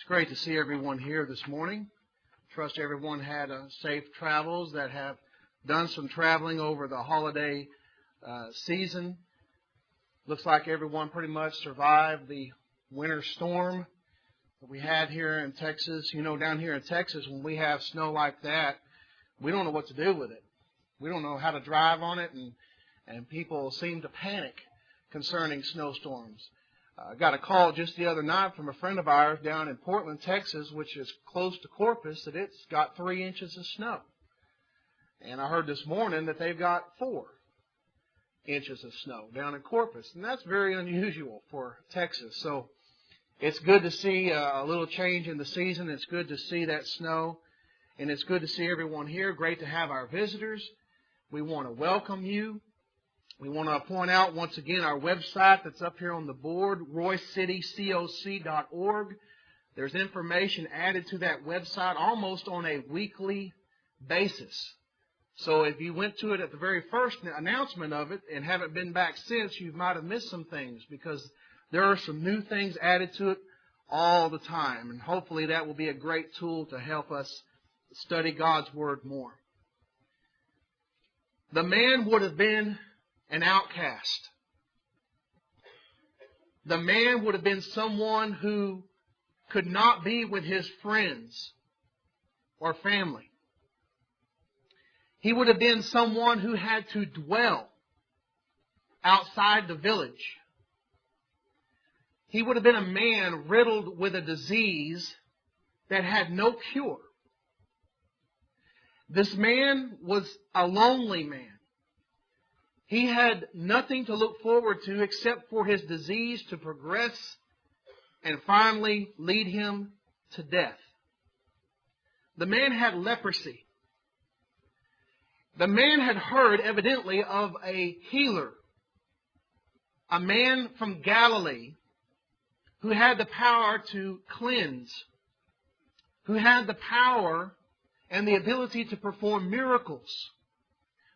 It's great to see everyone here this morning. Trust everyone had safe travels that have done some traveling over the holiday season. Looks like everyone pretty much survived the winter storm that we had here in Texas. You know, down here in Texas, when we have snow like that, we don't know what to do with it. We don't know how to drive on it, and people seem to panic concerning snowstorms. I got a call just the other night from a friend of ours down in Portland, Texas, which is close to Corpus, that it's got 3 inches of snow. And I heard this morning that they've got 4 inches of snow down in Corpus. And that's very unusual for Texas. So it's good to see a little change in the season. It's good to see that snow. And it's good to see everyone here. Great to have our visitors. We want to welcome you. We want to point out once again our website that's up here on the board, roycitycoc.org. There's information added to that website almost on a weekly basis. So if you went to it at the very first announcement of it and haven't been back since, you might have missed some things because there are some new things added to it all the time. And hopefully that will be a great tool to help us study God's Word more. The man would have been an outcast. The man would have been someone who could not be with his friends or family. He would have been someone who had to dwell outside the village. He would have been a man riddled with a disease that had no cure. This man was a lonely man. He had nothing to look forward to except for his disease to progress and finally lead him to death. The man had leprosy. The man had heard evidently of a healer, a man from Galilee who had the power to cleanse, who had the power and the ability to perform miracles,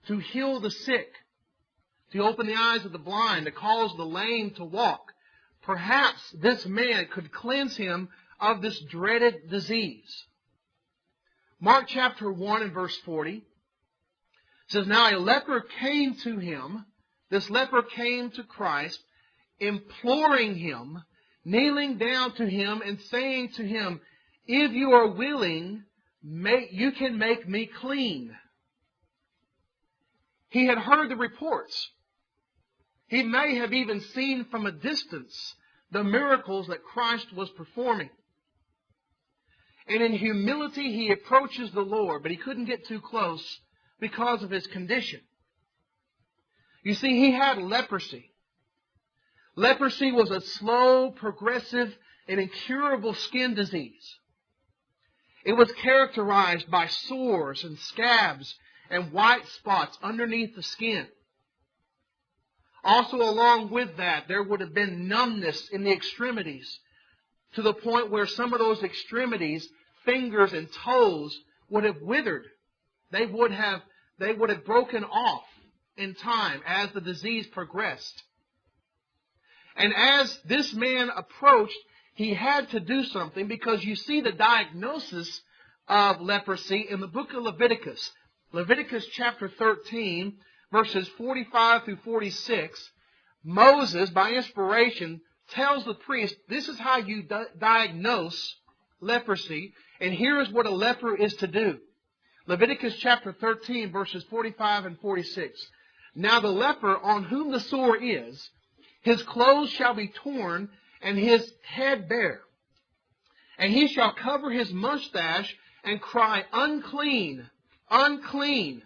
to heal the sick, to open the eyes of the blind, to cause the lame to walk. Perhaps this man could cleanse him of this dreaded disease. Mark chapter 1 and verse 40 says, "Now a leper came to him," this leper came to Christ, imploring him, kneeling down to him and saying to him, "If you are willing, you can make me clean." He had heard the reports. He may have even seen from a distance the miracles that Christ was performing. And in humility he approaches the Lord, but he couldn't get too close because of his condition. You see, he had leprosy. Leprosy was a slow, progressive, and incurable skin disease. It was characterized by sores and scabs and white spots underneath the skin. Also, along with that, there would have been numbness in the extremities to the point where some of those extremities, fingers and toes, would have withered. They would have broken off in time as the disease progressed. And as this man approached, he had to do something, because you see the diagnosis of leprosy in the book of Leviticus. Leviticus chapter 13, verses 45 through 46, Moses, by inspiration, tells the priest, this is how you diagnose leprosy, and here is what a leper is to do. Leviticus chapter 13, verses 45 and 46. "Now the leper on whom the sore is, his clothes shall be torn, and his head bare. And he shall cover his mustache and cry, 'Unclean, unclean.'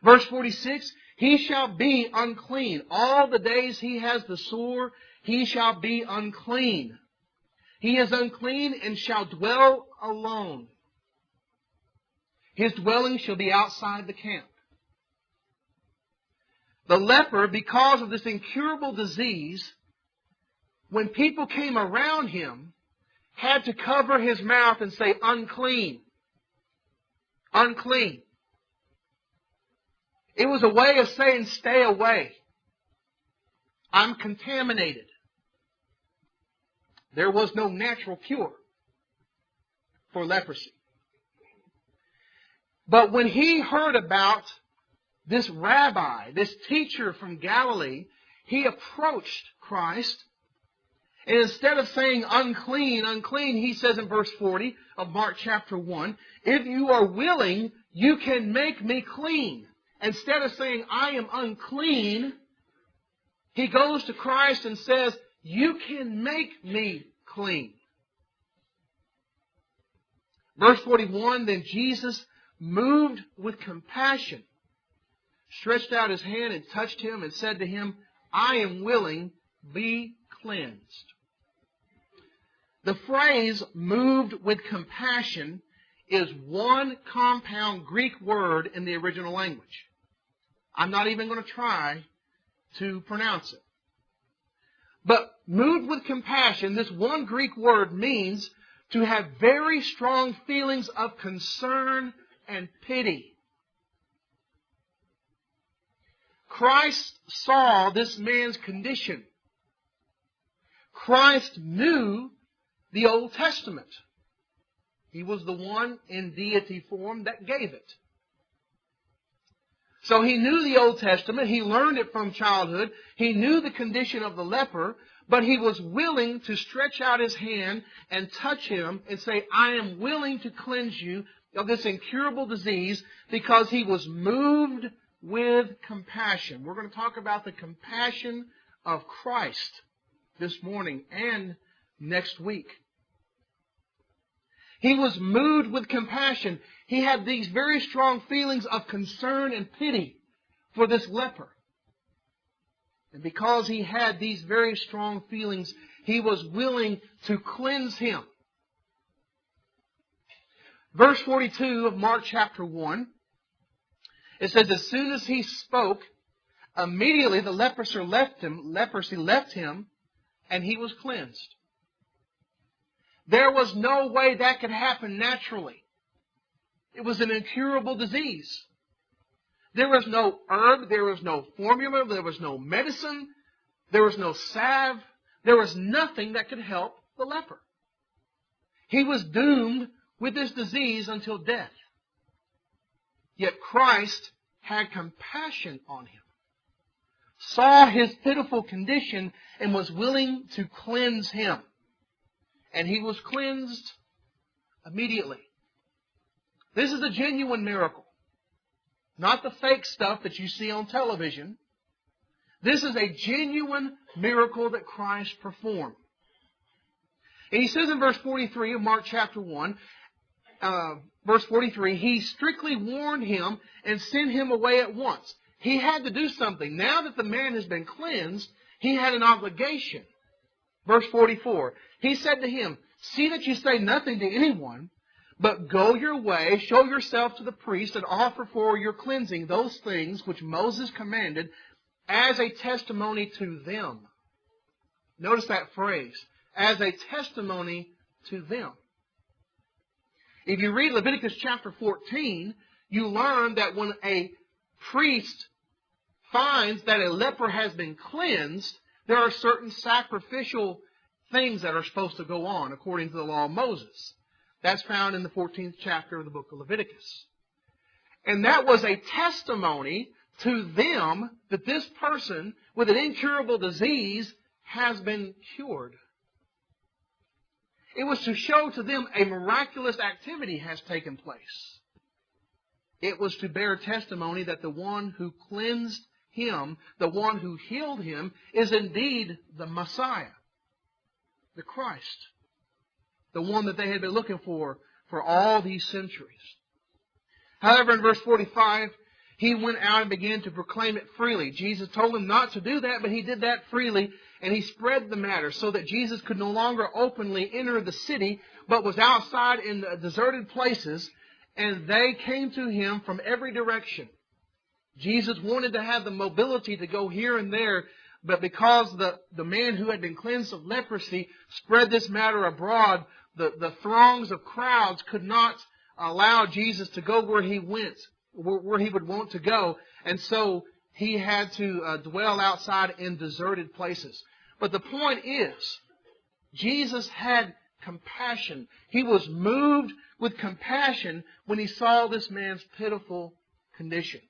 Verse 46, he shall be unclean. All the days he has the sore, he shall be unclean. He is unclean and shall dwell alone. His dwelling shall be outside the camp." The leper, because of this incurable disease, when people came around him, had to cover his mouth and say, "Unclean, unclean." It was a way of saying, "Stay away. I'm contaminated." There was no natural cure. for leprosy. But when he heard about this rabbi, this teacher from Galilee, he approached Christ. And instead of saying unclean, unclean, he says in verse 40 of Mark chapter 1, if you are willing, you can make me clean. Instead of saying I am unclean, he goes to Christ and says, you can make me clean. Verse 41, then Jesus, moved with compassion, stretched out his hand and touched him and said to him, I am willing, be cleansed. The phrase moved with compassion is one compound Greek word in the original language. I'm not even going to try to pronounce it. But moved with compassion, this one Greek word means to have very strong feelings of concern and pity. Christ saw this man's condition. Christ knew the Old Testament. He was the one in deity form that gave it. So he knew the Old Testament. He learned it from childhood. He knew the condition of the leper, but he was willing to stretch out his hand and touch him and say, I am willing to cleanse you of this incurable disease, because he was moved with compassion. We're going to talk about the compassion of Christ this morning and next week. He was moved with compassion. He had these very strong feelings of concern and pity for this leper. And because he had these very strong feelings, he was willing to cleanse him. Verse 42 of Mark chapter 1, it says, as soon as he spoke, immediately the leprosy left him, and he was cleansed. There was no way that could happen naturally. It was an incurable disease. There was no herb, there was no formula, there was no medicine, there was no salve, there was nothing that could help the leper. He was doomed with this disease until death. Yet Christ had compassion on him, saw his pitiful condition, and was willing to cleanse him. And he was cleansed immediately. This is a genuine miracle, not the fake stuff that you see on television. This is a genuine miracle that Christ performed. And he says in verse 43 of Mark chapter 1, verse 43, he strictly warned him and sent him away at once. He had to do something. Now that the man has been cleansed, he had an obligation. Verse 44, he said to him, see that you say nothing to anyone, but go your way, show yourself to the priest, and offer for your cleansing those things which Moses commanded as a testimony to them. Notice that phrase, as a testimony to them. If you read Leviticus chapter 14, you learn that when a priest finds that a leper has been cleansed, there are certain sacrificial things that are supposed to go on according to the law of Moses. That's found in the 14th chapter of the book of Leviticus. And that was a testimony to them that this person with an incurable disease has been cured. It was to show to them a miraculous activity has taken place. It was to bear testimony that the one who cleansed him, the one who healed him, is indeed the Messiah, the Christ, the one that they had been looking for all these centuries. However, in verse 45, he went out and began to proclaim it freely. Jesus told him not to do that, but he did that freely, and he spread the matter so that Jesus could no longer openly enter the city, but was outside in the deserted places, and they came to him from every direction. Jesus wanted to have the mobility to go here and there, but because the man who had been cleansed of leprosy spread this matter abroad, the throngs of crowds could not allow Jesus to go where he went, where he would want to go. And so he had to dwell outside in deserted places. But the point is, Jesus had compassion. He was moved with compassion when he saw this man's pitiful condition.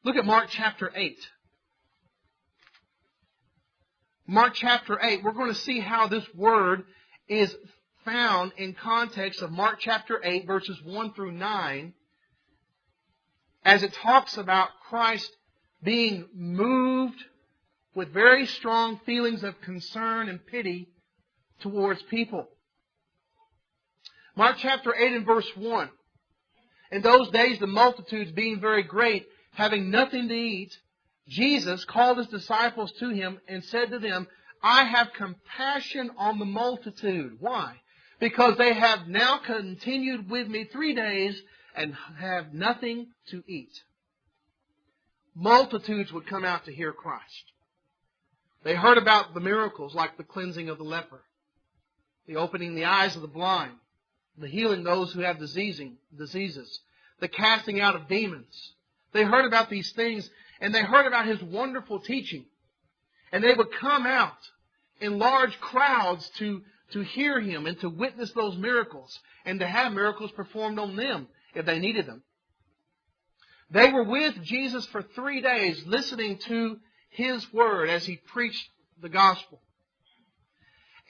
Look at Mark chapter 8. Mark chapter 8, we're going to see how this word is found in context of Mark chapter 8, verses 1 through 9, as it talks about Christ being moved with very strong feelings of concern and pity towards people. Mark chapter 8 and verse 1. In those days, the multitudes being very great, having nothing to eat, Jesus called his disciples to him and said to them, I have compassion on the multitude. Why? Because they have now continued with me 3 days and have nothing to eat. Multitudes would come out to hear Christ. They heard about the miracles like the cleansing of the leper, the opening the eyes of the blind, the healing those who have diseases, the casting out of demons. They heard about these things, and they heard about his wonderful teaching. And they would come out in large crowds to hear him and to witness those miracles and to have miracles performed on them if they needed them. They were with Jesus for 3 days listening to his word as he preached the gospel.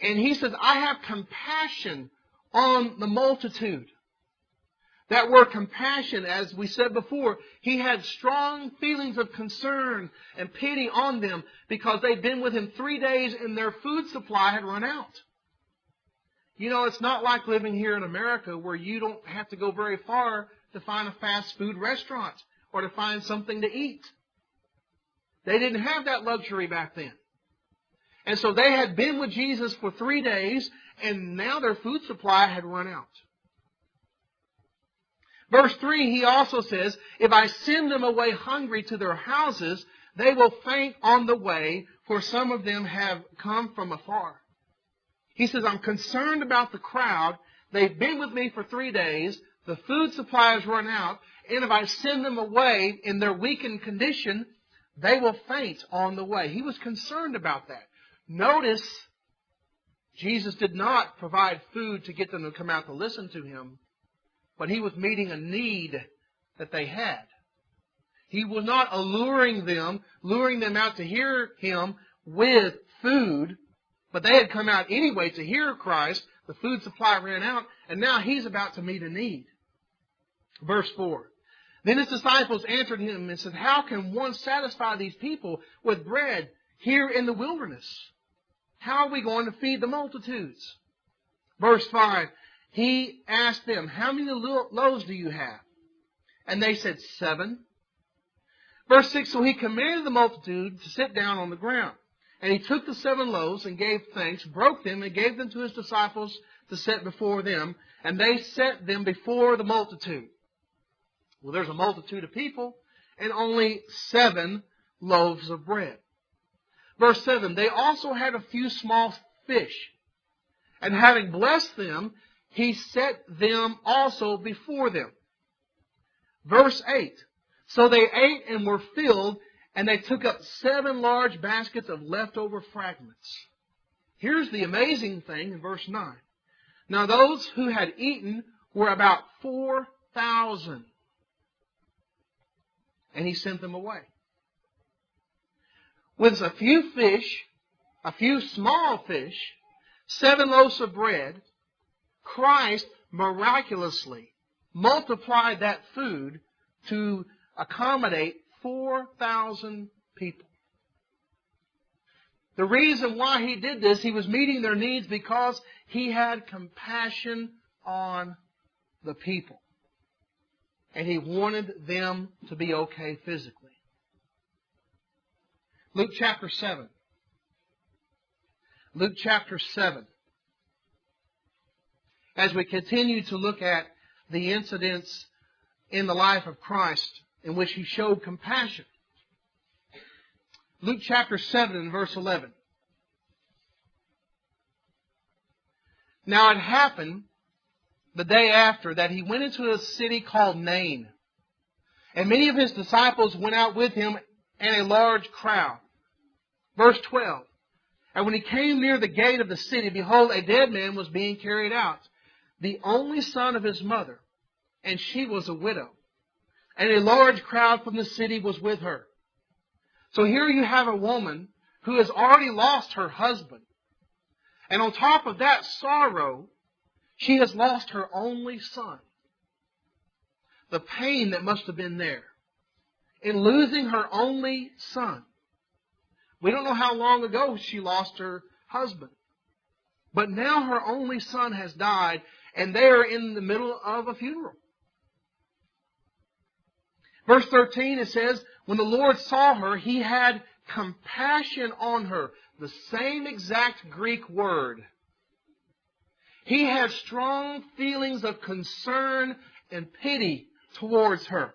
And he says, I have compassion on the multitude. That word compassion, as we said before, he had strong feelings of concern and pity on them because they'd been with him 3 days and their food supply had run out. You know, it's not like living here in America where you don't have to go very far to find a fast food restaurant or to find something to eat. They didn't have that luxury back then. And so they had been with Jesus for 3 days and now their food supply had run out. Verse 3, he also says, if I send them away hungry to their houses, they will faint on the way, for some of them have come from afar. He says, I'm concerned about the crowd. They've been with me for 3 days. The food supply has run out. And if I send them away in their weakened condition, they will faint on the way. He was concerned about that. Notice, Jesus did not provide food to get them to come out to listen to him. But he was meeting a need that they had. He was not luring them out to hear him with food, but they had come out anyway to hear Christ. The food supply ran out, and now he's about to meet a need. Verse 4. Then his disciples answered him and said, how can one satisfy these people with bread here in the wilderness? How are we going to feed the multitudes? Verse 5. He asked them, how many loaves do you have? And they said, 7. Verse 6, so he commanded the multitude to sit down on the ground. And he took the 7 loaves and gave thanks, broke them, and gave them to his disciples to set before them. And they set them before the multitude. Well, there's a multitude of people and only 7 loaves of bread. Verse 7, they also had a few small fish. And having blessed them, he set them also before them. Verse 8. So they ate and were filled, and they took up 7 large baskets of leftover fragments. Here's the amazing thing in verse 9. Now those who had eaten were about 4,000. And he sent them away. With a few fish, a few small fish, 7 loaves of bread, Christ miraculously multiplied that food to accommodate 4,000 people. The reason why he did this, he was meeting their needs because he had compassion on the people. And he wanted them to be okay physically. Luke chapter 7. Luke chapter 7. As we continue to look at the incidents in the life of Christ in which he showed compassion. Luke chapter 7 and verse 11. Now it happened the day after that he went into a city called Nain. And many of his disciples went out with him and a large crowd. Verse 12. And when he came near the gate of the city, behold, a dead man was being carried out, the only son of his mother, and she was a widow. And a large crowd from the city was with her. So here you have a woman who has already lost her husband. And on top of that sorrow, she has lost her only son. The pain that must have been there in losing her only son. We don't know how long ago she lost her husband. But now her only son has died, and they are in the middle of a funeral. Verse 13, it says, when the Lord saw her, He had compassion on her. The same exact Greek word. He had strong feelings of concern and pity towards her.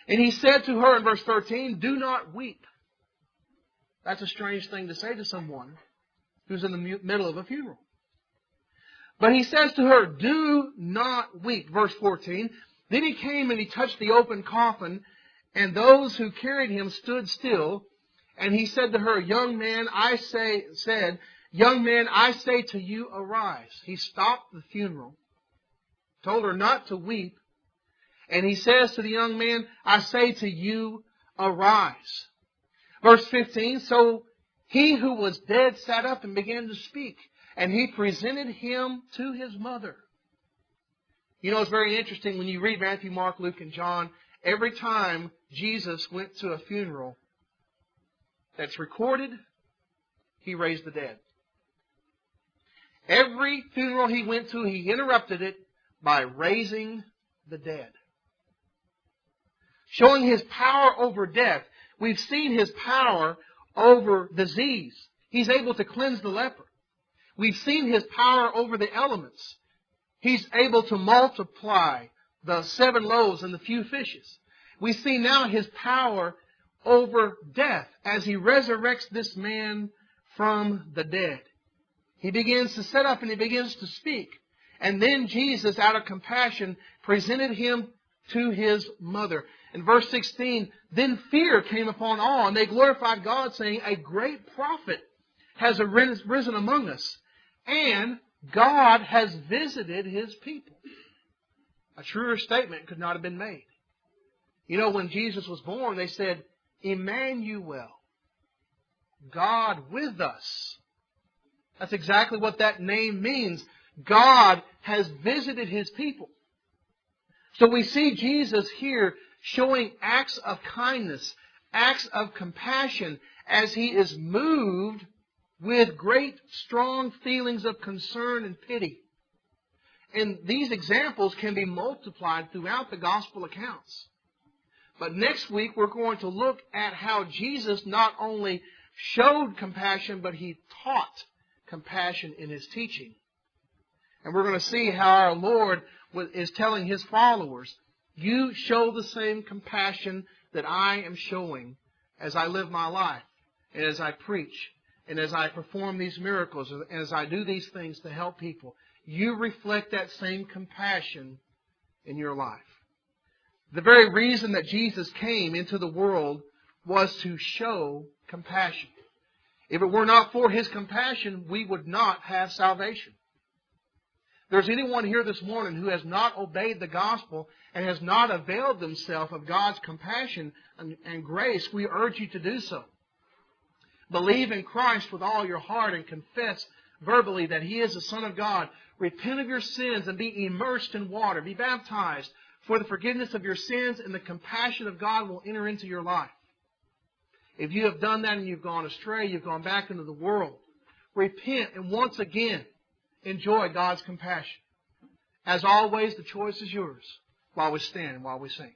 And He said to her in verse 13, do not weep. That's a strange thing to say to someone who's in the middle of a funeral. But He says to her, do not weep. Verse 14, then He came and He touched the open coffin, and those who carried Him stood still. And He said to her, young man, I say to you, arise. He stopped the funeral, told her not to weep. And He says to the young man, I say to you, arise. Verse 15, so he who was dead sat up and began to speak, and He presented him to his mother. You know, it's very interesting when you read Matthew, Mark, Luke, and John, every time Jesus went to a funeral that's recorded, He raised the dead. Every funeral He went to, He interrupted it by raising the dead. Showing His power over death. We've seen His power over disease. He's able to cleanse the leper. We've seen His power over the elements. He's able to multiply the 7 loaves and the few fishes. We see now His power over death as He resurrects this man from the dead. He begins to set up and He begins to speak. And then Jesus, out of compassion, presented him to his mother. In verse 16, then fear came upon all, and they glorified God, saying, a great prophet has risen among us, and God has visited His people. A truer statement could not have been made. You know, when Jesus was born, they said, Emmanuel, God with us. That's exactly what that name means. God has visited His people. So we see Jesus here showing acts of kindness, acts of compassion, as He is moved with great, strong feelings of concern and pity. And these examples can be multiplied throughout the gospel accounts. But next week we're going to look at how Jesus not only showed compassion, but He taught compassion in His teaching. And we're going to see how our Lord is telling His followers, you show the same compassion that I am showing as I live my life, and as I preach, and as I perform these miracles, and as I do these things to help people. You reflect that same compassion in your life. The very reason that Jesus came into the world was to show compassion. If it were not for His compassion, we would not have salvation. If there's anyone here this morning who has not obeyed the gospel and has not availed themselves of God's compassion and grace, we urge you to do so. Believe in Christ with all your heart and confess verbally that He is the Son of God. Repent of your sins and be immersed in water. Be baptized for the forgiveness of your sins, and the compassion of God will enter into your life. If you have done that and you've gone astray, you've gone back into the world, repent and once again enjoy God's compassion. As always, the choice is yours while we stand and while we sing.